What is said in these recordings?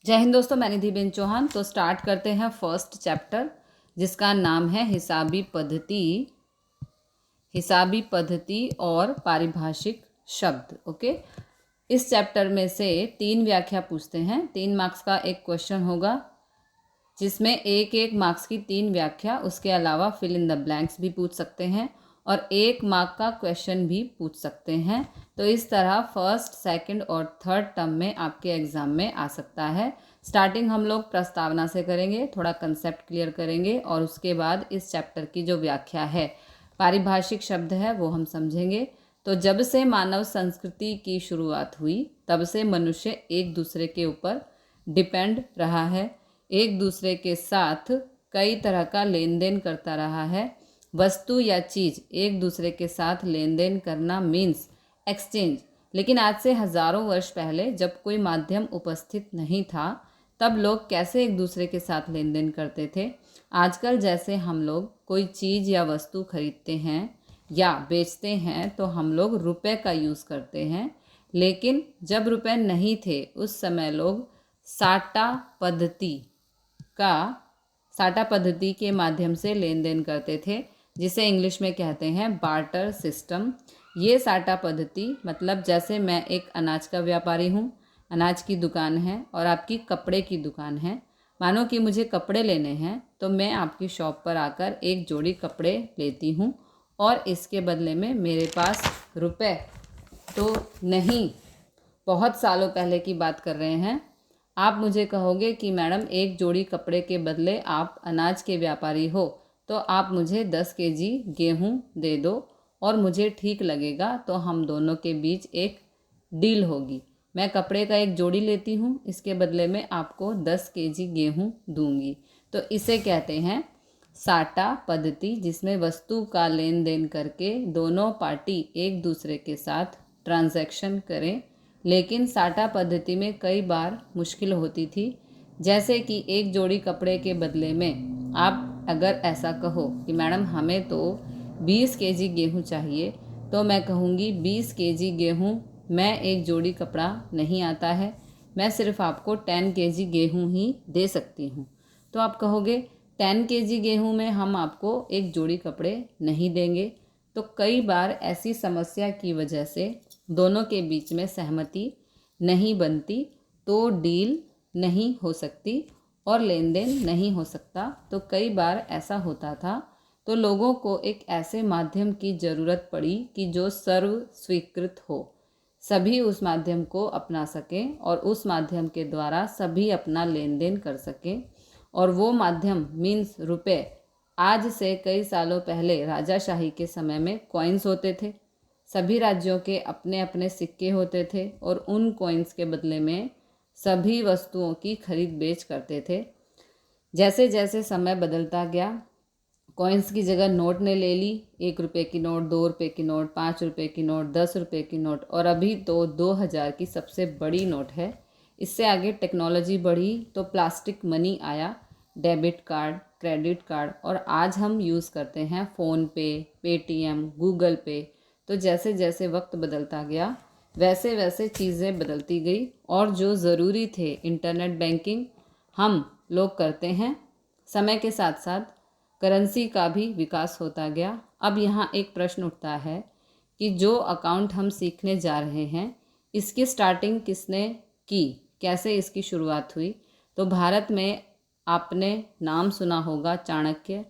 जय हिंद दोस्तों, मैं निधिबेन चौहान। तो स्टार्ट करते हैं फर्स्ट चैप्टर जिसका नाम है हिसाबी पद्धति और पारिभाषिक शब्द। ओके, इस चैप्टर में से 3 व्याख्या पूछते हैं। 3 मार्क्स का एक क्वेश्चन होगा जिसमें एक मार्क्स की 3 व्याख्या, उसके अलावा फिल इन द ब्लैंक्स भी पूछ सकते हैं और 1 मार्क का क्वेश्चन भी पूछ सकते हैं। तो इस तरह फर्स्ट, सेकंड और थर्ड टर्म में आपके एग्ज़ाम में आ सकता है। स्टार्टिंग हम लोग प्रस्तावना से करेंगे, थोड़ा कंसेप्ट क्लियर करेंगे और उसके बाद इस चैप्टर की जो व्याख्या है, पारिभाषिक शब्द है, वो हम समझेंगे। तो जब से मानव संस्कृति की शुरुआत हुई तब से मनुष्य एक दूसरे के ऊपर डिपेंड रहा है, एक दूसरे के साथ कई तरह का लेन देन करता रहा है। वस्तु या चीज़ एक दूसरे के साथ लेन देन करना मीन्स एक्सचेंज। लेकिन आज से हज़ारों वर्ष पहले जब कोई माध्यम उपस्थित नहीं था तब लोग कैसे एक दूसरे के साथ लेन देन करते थे? आजकल जैसे हम लोग कोई चीज़ या वस्तु खरीदते हैं या बेचते हैं तो हम लोग रुपए का यूज़ करते हैं, लेकिन जब रुपए नहीं थे उस समय लोग साटा पद्धति के माध्यम से लेन देन करते थे, जिसे इंग्लिश में कहते हैं बार्टर सिस्टम। ये साटा पद्धति मतलब जैसे मैं एक अनाज का व्यापारी हूँ, अनाज की दुकान है और आपकी कपड़े की दुकान है। मानो कि मुझे कपड़े लेने हैं तो मैं आपकी शॉप पर आकर एक जोड़ी कपड़े लेती हूँ और इसके बदले में मेरे पास रुपए तो नहीं, बहुत सालों पहले की बात कर रहे हैं। आप मुझे कहोगे कि मैडम एक जोड़ी कपड़े के बदले आप अनाज के व्यापारी हो तो आप मुझे 10 केजी गेहूँ दे दो और मुझे ठीक लगेगा, तो हम दोनों के बीच एक डील होगी। मैं कपड़े का एक जोड़ी लेती हूँ, इसके बदले में आपको 10 केजी गेहूँ दूंगी। तो इसे कहते हैं साटा पद्धति, जिसमें वस्तु का लेन देन करके दोनों पार्टी एक दूसरे के साथ ट्रांजैक्शन करें। लेकिन साटा पद्धति में कई बार मुश्किल होती थी, जैसे कि एक जोड़ी कपड़े के बदले में आप अगर ऐसा कहो कि मैडम हमें तो 20 केजी गेहूँ चाहिए, तो मैं कहूँगी 20 केजी गेहूँ मैं एक जोड़ी कपड़ा नहीं आता है, मैं सिर्फ आपको 10 केजी गेहूँ ही दे सकती हूँ। तो आप कहोगे 10 केजी गेहूँ में हम आपको एक जोड़ी कपड़े नहीं देंगे। तो कई बार ऐसी समस्या की वजह से दोनों के बीच में सहमति नहीं बनती, तो डील नहीं हो सकती और लेन देन नहीं हो सकता। तो कई बार ऐसा होता था, तो लोगों को एक ऐसे माध्यम की ज़रूरत पड़ी कि जो सर्व स्वीकृत हो, सभी उस माध्यम को अपना सकें और उस माध्यम के द्वारा सभी अपना लेन देन कर सकें। और वो माध्यम मीन्स रुपए। आज से कई सालों पहले राजाशाही के समय में कॉइन्स होते थे, सभी राज्यों के अपने अपने सिक्के होते थे और उन कॉइन्स के बदले में सभी वस्तुओं की खरीद बेच करते थे। जैसे जैसे समय बदलता गया, कॉइन्स की जगह नोट ने ले ली। 1 रुपये की नोट, 2 रुपये की नोट, 5 रुपये की नोट, 10 रुपये की नोट और अभी तो 2000 की सबसे बड़ी नोट है। इससे आगे टेक्नोलॉजी बढ़ी तो प्लास्टिक मनी आया, डेबिट कार्ड, क्रेडिट कार्ड और आज हम यूज़ करते हैं फ़ोन पे, पेटीएम, गूगल पे। तो जैसे जैसे वक्त बदलता गया वैसे वैसे चीज़ें बदलती गई और जो ज़रूरी थे, इंटरनेट बैंकिंग हम लोग करते हैं। समय के साथ साथ करेंसी का भी विकास होता गया। अब यहाँ एक प्रश्न उठता है कि जो अकाउंट हम सीखने जा रहे हैं, इसकी स्टार्टिंग किसने की, कैसे इसकी शुरुआत हुई? तो भारत में आपने नाम सुना होगा चाणक्य,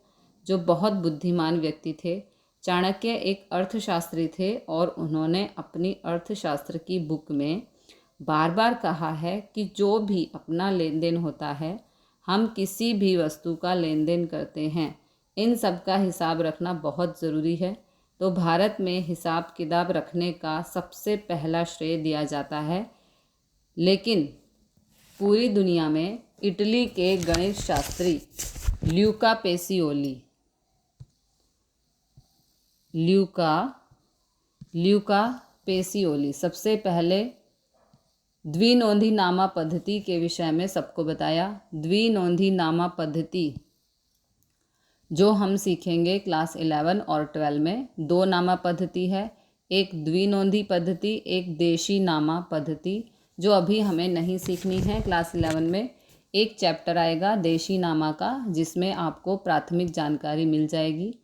जो बहुत बुद्धिमान व्यक्ति थे। चाणक्य एक अर्थशास्त्री थे और उन्होंने अपनी अर्थशास्त्र की बुक में बार बार कहा है कि जो भी अपना लेन देन होता है, हम किसी भी वस्तु का लेन देन करते हैं, इन सब का हिसाब रखना बहुत ज़रूरी है। तो भारत में हिसाब किताब रखने का सबसे पहला श्रेय दिया जाता है, लेकिन पूरी दुनिया में इटली के गणित शास्त्री ल्यूका पेसियोली सबसे पहले द्विनोंधी नामा पद्धति के विषय में सबको बताया। द्विनोंधी नामा पद्धति जो हम सीखेंगे क्लास 11 और 12 में, 2 नामा पद्धति है, एक द्विनोंधी पद्धति, एक देशी नामा पद्धति। जो अभी हमें नहीं सीखनी है। क्लास 11 में एक चैप्टर आएगा देशी नामा का, जिसमें आपको प्राथमिक जानकारी मिल जाएगी।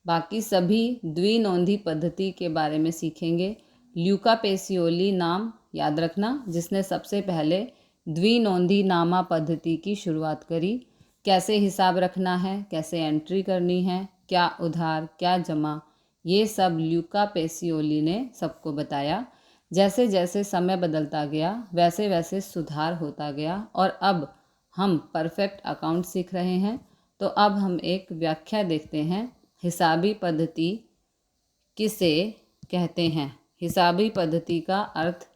बाकी सभी द्विनोंदी पद्धति के बारे में सीखेंगे। ल्यूका पेसियोली नाम याद रखना, जिसने सबसे पहले द्विनोंदी नामा पद्धति की शुरुआत करी। कैसे हिसाब रखना है, कैसे एंट्री करनी है, क्या उधार क्या जमा, ये सब ल्यूका पेसियोली ने सबको बताया। जैसे जैसे समय बदलता गया वैसे वैसे सुधार होता गया और अब हम परफेक्ट अकाउंट सीख रहे हैं। तो अब हम एक व्याख्या देखते हैं। हिसाबी पद्धति किसे कहते हैं? हिसाबी पद्धति का अर्थ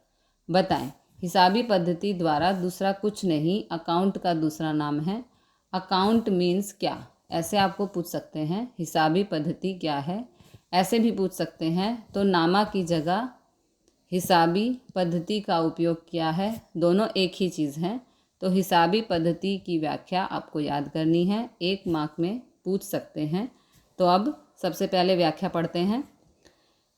बताएं। हिसाबी पद्धति द्वारा दूसरा कुछ नहीं, अकाउंट का दूसरा नाम है। अकाउंट मीन्स क्या, ऐसे आपको पूछ सकते हैं। हिसाबी पद्धति क्या है, ऐसे भी पूछ सकते हैं। तो नामा की जगह हिसाबी पद्धति का उपयोग किया है, दोनों एक ही चीज़ हैं। तो हिसाबी पद्धति की व्याख्या आपको याद करनी है, 1 मार्क में पूछ सकते हैं। तो अब सबसे पहले व्याख्या पढ़ते हैं।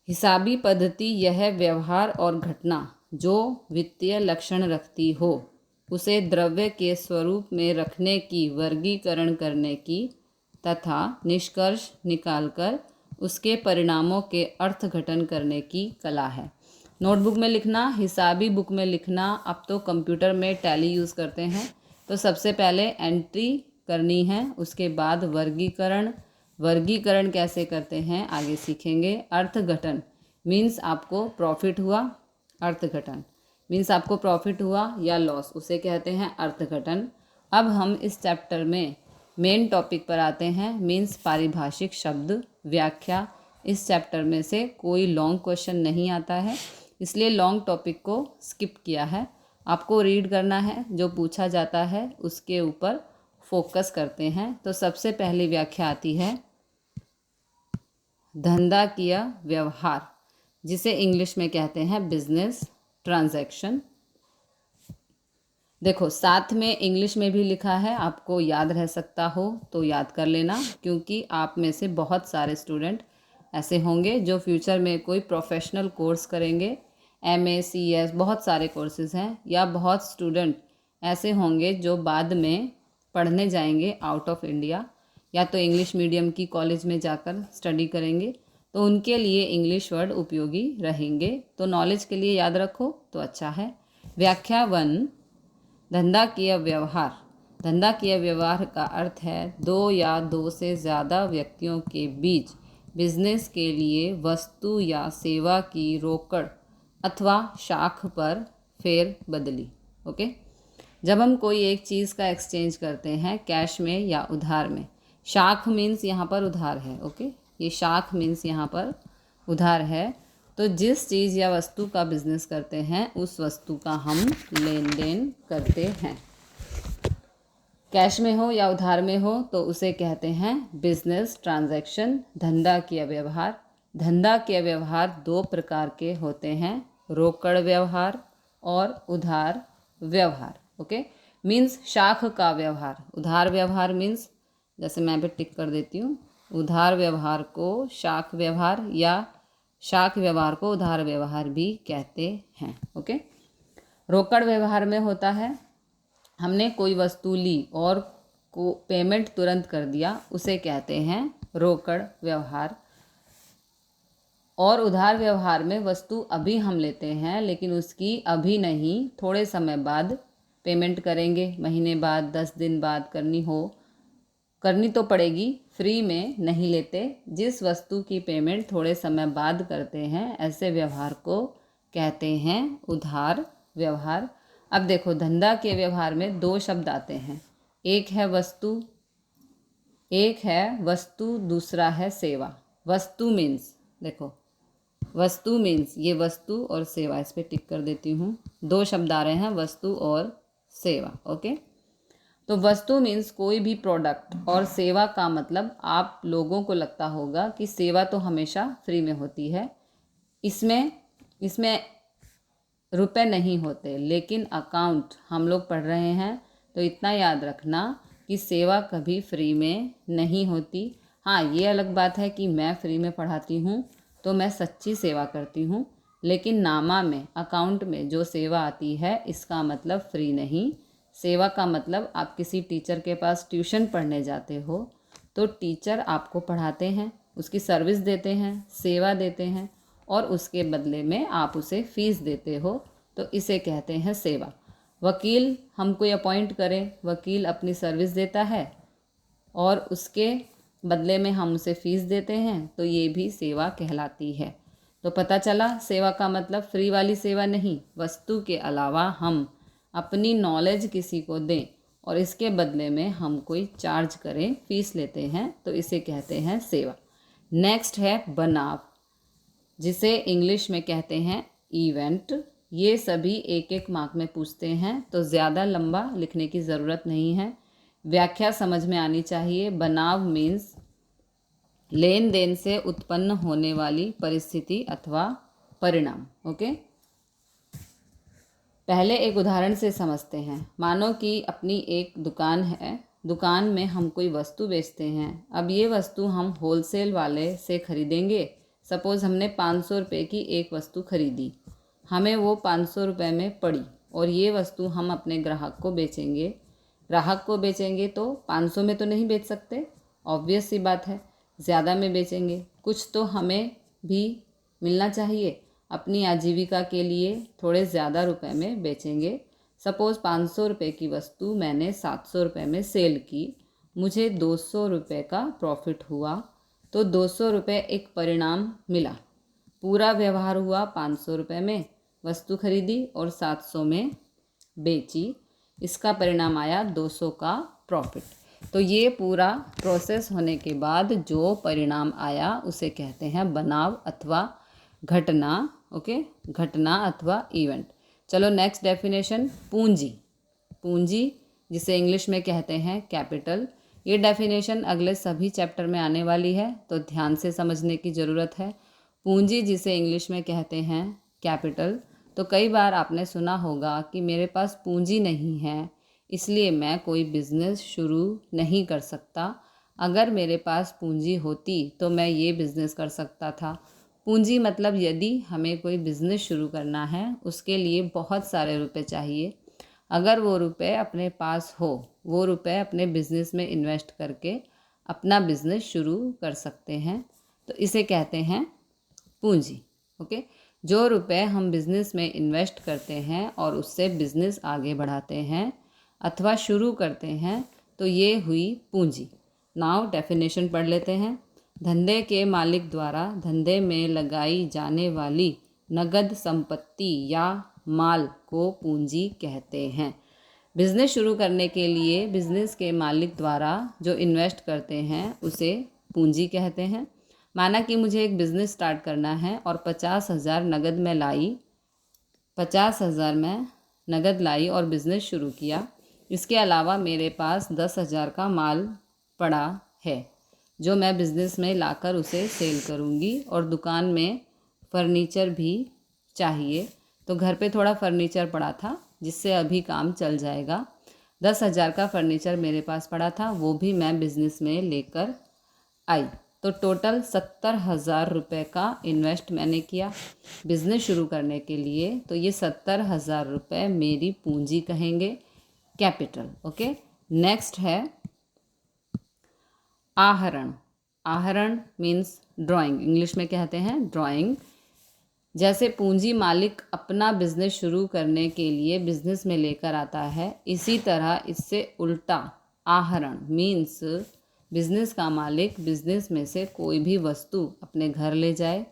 हिसाबी पद्धति यह व्यवहार और घटना जो वित्तीय लक्षण रखती हो उसे द्रव्य के स्वरूप में रखने की, वर्गीकरण करने की तथा निष्कर्ष निकालकर उसके परिणामों के अर्थघटन करने की कला है। नोटबुक में लिखना, हिसाबी बुक में लिखना। अब तो कंप्यूटर में टैली यूज़ करते हैं। तो सबसे पहले एंट्री करनी है, उसके बाद वर्गीकरण। वर्गीकरण कैसे करते हैं आगे सीखेंगे। अर्थघटन मीन्स आपको प्रॉफिट हुआ, अर्थघटन मीन्स आपको प्रॉफिट हुआ या लॉस, उसे कहते हैं अर्थघटन। अब हम इस चैप्टर में मेन टॉपिक पर आते हैं, मीन्स पारिभाषिक शब्द व्याख्या। इस चैप्टर में से कोई लॉन्ग क्वेश्चन नहीं आता है, इसलिए लॉन्ग टॉपिक को स्किप किया है। आपको रीड करना है, जो पूछा जाता है उसके ऊपर फोकस करते हैं। तो सबसे पहली व्याख्या आती है धंधाकीय व्यवहार, जिसे इंग्लिश में कहते हैं बिजनेस ट्रांजैक्शन। देखो साथ में इंग्लिश में भी लिखा है, आपको याद रह सकता हो तो याद कर लेना, क्योंकि आप में से बहुत सारे स्टूडेंट ऐसे होंगे जो फ्यूचर में कोई प्रोफेशनल कोर्स करेंगे। MA CS बहुत सारे कोर्सेज़ हैं, या बहुत स्टूडेंट ऐसे होंगे जो बाद में पढ़ने जाएंगे आउट ऑफ इंडिया, या तो इंग्लिश मीडियम की कॉलेज में जाकर स्टडी करेंगे। तो उनके लिए इंग्लिश वर्ड उपयोगी रहेंगे। तो नॉलेज के लिए याद रखो तो अच्छा है। व्याख्या 1, धंधाकीय व्यवहार। धंधाकीय व्यवहार का अर्थ है 2 या 2 से ज़्यादा व्यक्तियों के बीच बिजनेस के लिए वस्तु या सेवा की रोकड़ अथवा शाख पर फेर बदली। ओके, जब हम कोई एक चीज़ का एक्सचेंज करते हैं कैश में या उधार में, शाख मीन्स यहाँ पर उधार है। ओके, ये शाख मीन्स यहाँ पर उधार है। तो जिस चीज़ या वस्तु का बिजनेस करते हैं उस वस्तु का हम लेन देन करते हैं, कैश में हो या उधार में हो, तो उसे कहते हैं बिजनेस ट्रांजैक्शन, धंधाकीय व्यवहार। धंधाकीय व्यवहार 2 प्रकार के होते हैं, रोकड़ व्यवहार और उधार व्यवहार। ओके, मीन्स शाख का व्यवहार। उधार व्यवहार मीन्स, जैसे मैं भी टिक कर देती हूँ, उधार व्यवहार को शाख व्यवहार या शाख व्यवहार को उधार व्यवहार भी कहते हैं। ओके, रोकड़ व्यवहार में होता है हमने कोई वस्तु ली और को पेमेंट तुरंत कर दिया, उसे कहते हैं रोकड़ व्यवहार। और उधार व्यवहार में वस्तु अभी हम लेते हैं लेकिन उसकी अभी नहीं, थोड़े समय बाद पेमेंट करेंगे, महीने बाद 10 दिन बाद करनी तो पड़ेगी, फ्री में नहीं लेते। जिस वस्तु की पेमेंट थोड़े समय बाद करते हैं ऐसे व्यवहार को कहते हैं उधार व्यवहार। अब देखो धंधा के व्यवहार में 2 शब्द आते हैं, एक है वस्तु, दूसरा है सेवा। वस्तु मीन्स, देखो वस्तु मीन्स ये वस्तु और सेवा, इस पर टिक कर देती हूँ। 2 शब्द आ रहे हैं, वस्तु और सेवा। ओके, तो वस्तु मीन्स कोई भी प्रोडक्ट, और सेवा का मतलब आप लोगों को लगता होगा कि सेवा तो हमेशा फ्री में होती है, इसमें रुपए नहीं होते, लेकिन अकाउंट हम लोग पढ़ रहे हैं तो इतना याद रखना कि सेवा कभी फ्री में नहीं होती। हाँ, ये अलग बात है कि मैं फ्री में पढ़ाती हूँ तो मैं सच्ची सेवा करती हूँ, लेकिन नामा में, अकाउंट में जो सेवा आती है इसका मतलब फ्री नहीं। सेवा का मतलब आप किसी टीचर के पास ट्यूशन पढ़ने जाते हो तो टीचर आपको पढ़ाते हैं, उसकी सर्विस देते हैं, सेवा देते हैं और उसके बदले में आप उसे फीस देते हो, तो इसे कहते हैं सेवा। वकील हम कोई अपॉइंट करें, वकील अपनी सर्विस देता है और उसके बदले में हम उसे फीस देते हैं, तो ये भी सेवा कहलाती है। तो पता चला सेवा का मतलब फ्री वाली सेवा नहीं, वस्तु के अलावा हम अपनी नॉलेज किसी को दें और इसके बदले में हम कोई चार्ज करें, फीस लेते हैं, तो इसे कहते हैं सेवा। नेक्स्ट है बनाव, जिसे इंग्लिश में कहते हैं इवेंट। ये सभी एक एक मार्क में पूछते हैं, तो ज़्यादा लंबा लिखने की ज़रूरत नहीं है, व्याख्या समझ में आनी चाहिए। बनाव मीन्स लेन देन से उत्पन्न होने वाली परिस्थिति अथवा परिणाम। ओके, पहले एक उदाहरण से समझते हैं। मानो कि अपनी एक दुकान है, दुकान में हम कोई वस्तु बेचते हैं। अब ये वस्तु हम होलसेल वाले से खरीदेंगे। सपोज़ हमने 500 रुपये की एक वस्तु खरीदी, हमें वो 500 रुपये में पड़ी और ये वस्तु हम अपने ग्राहक को बेचेंगे। ग्राहक को बेचेंगे तो 500 में तो नहीं बेच सकते, ऑब्वियस सी बात है, ज़्यादा में बेचेंगे। कुछ तो हमें भी मिलना चाहिए, अपनी आजीविका के लिए थोड़े ज़्यादा रुपए में बेचेंगे। सपोज़ 500 रुपये की वस्तु मैंने 700 रुपये में सेल की, मुझे 200 रुपये का प्रॉफिट हुआ, तो 200 रुपये एक परिणाम मिला। पूरा व्यवहार हुआ 500 रुपये में, वस्तु खरीदी और 700 में बेची, इसका परिणाम आया 200 का प्रॉफिट। तो ये पूरा प्रोसेस होने के बाद जो परिणाम आया उसे कहते हैं बनाव अथवा घटना। ओके, घटना अथवा इवेंट। चलो नेक्स्ट डेफिनेशन, पूंजी। पूंजी जिसे इंग्लिश में कहते हैं कैपिटल। ये डेफिनेशन अगले सभी चैप्टर में आने वाली है, तो ध्यान से समझने की ज़रूरत है। पूंजी जिसे इंग्लिश में कहते हैं कैपिटल। तो कई बार आपने सुना होगा कि मेरे पास पूंजी नहीं है इसलिए मैं कोई बिज़नेस शुरू नहीं कर सकता। अगर मेरे पास पूंजी होती तो मैं ये बिज़नेस कर सकता था। पूंजी मतलब यदि हमें कोई बिज़नेस शुरू करना है उसके लिए बहुत सारे रुपए चाहिए। अगर वो रुपए अपने पास हो, वो रुपए अपने बिज़नेस में इन्वेस्ट करके अपना बिज़नेस शुरू कर सकते हैं, तो इसे कहते हैं पूंजी। ओके, जो रुपए हम बिज़नेस में इन्वेस्ट करते हैं और उससे बिज़नेस आगे बढ़ाते हैं अथवा शुरू करते हैं, तो ये हुई पूंजी। नाउ डेफिनेशन पढ़ लेते हैं। धंधे के मालिक द्वारा धंधे में लगाई जाने वाली नगद संपत्ति या माल को पूंजी कहते हैं। बिज़नेस शुरू करने के लिए बिज़नेस के मालिक द्वारा जो इन्वेस्ट करते हैं उसे पूंजी कहते हैं। माना कि मुझे एक बिज़नेस स्टार्ट करना है और 50,000 नगद में लाई, 50,000 में नगद लाई और बिज़नेस शुरू किया। इसके अलावा मेरे पास 10,000 का माल पड़ा है जो मैं बिज़नेस में लाकर उसे सेल करूँगी, और दुकान में फ़र्नीचर भी चाहिए, तो घर पे थोड़ा फ़र्नीचर पड़ा था जिससे अभी काम चल जाएगा। 10,000 का फ़र्नीचर मेरे पास पड़ा था, वो भी मैं बिज़नेस में लेकर आई, तो टोटल 70,000 रुपये का इन्वेस्ट मैंने किया बिज़नेस शुरू करने के लिए। तो ये 70,000 रुपये मेरी पूंजी कहेंगे, कैपिटल। ओके, नेक्स्ट है आहरण। आहरण मीन्स ड्राइंग, इंग्लिश में कहते हैं ड्राइंग। जैसे पूंजी मालिक अपना बिजनेस शुरू करने के लिए बिजनेस में लेकर आता है, इसी तरह इससे उल्टा आहरण मीन्स बिजनेस का मालिक बिजनेस में से कोई भी वस्तु अपने घर ले जाए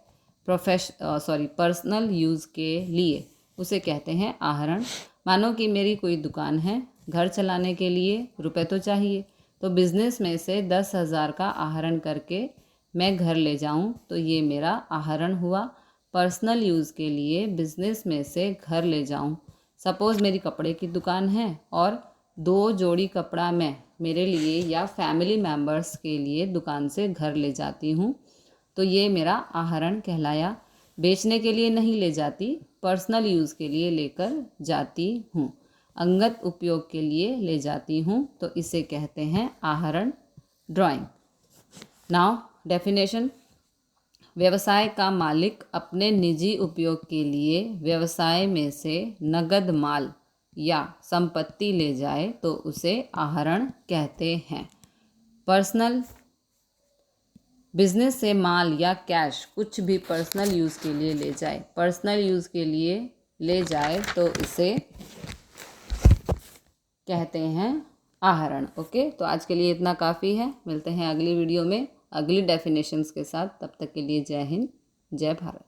पर्सनल यूज़ के लिए, उसे कहते हैं आहरण। मानो कि मेरी कोई दुकान है, घर चलाने के लिए रुपए तो चाहिए, तो बिज़नेस में से 10,000 का आहरण करके मैं घर ले जाऊं, तो ये मेरा आहरण हुआ। पर्सनल यूज़ के लिए बिज़नेस में से घर ले जाऊं, सपोज़ मेरी कपड़े की दुकान है और 2 जोड़ी कपड़ा मैं मेरे लिए या फैमिली मेम्बर्स के लिए दुकान से घर ले जाती हूँ, तो ये मेरा आहरण कहलाया। बेचने के लिए नहीं ले जाती, पर्सनल यूज़ के लिए लेकर जाती हूँ, अंगत उपयोग के लिए ले जाती हूँ, तो इसे कहते हैं आहरण, ड्राइंग। नाउ डेफिनेशन, व्यवसाय का मालिक अपने निजी उपयोग के लिए व्यवसाय में से नगद माल या संपत्ति ले जाए तो उसे आहरण कहते हैं। पर्सनल बिजनेस से माल या कैश कुछ भी पर्सनल यूज़ के लिए ले जाए, पर्सनल यूज़ के लिए ले जाए तो इसे कहते हैं आहरण। ओके, तो आज के लिए इतना काफ़ी है। मिलते हैं अगली वीडियो में अगली डेफिनेशंस के साथ। तब तक के लिए जय हिंद, जय भारत।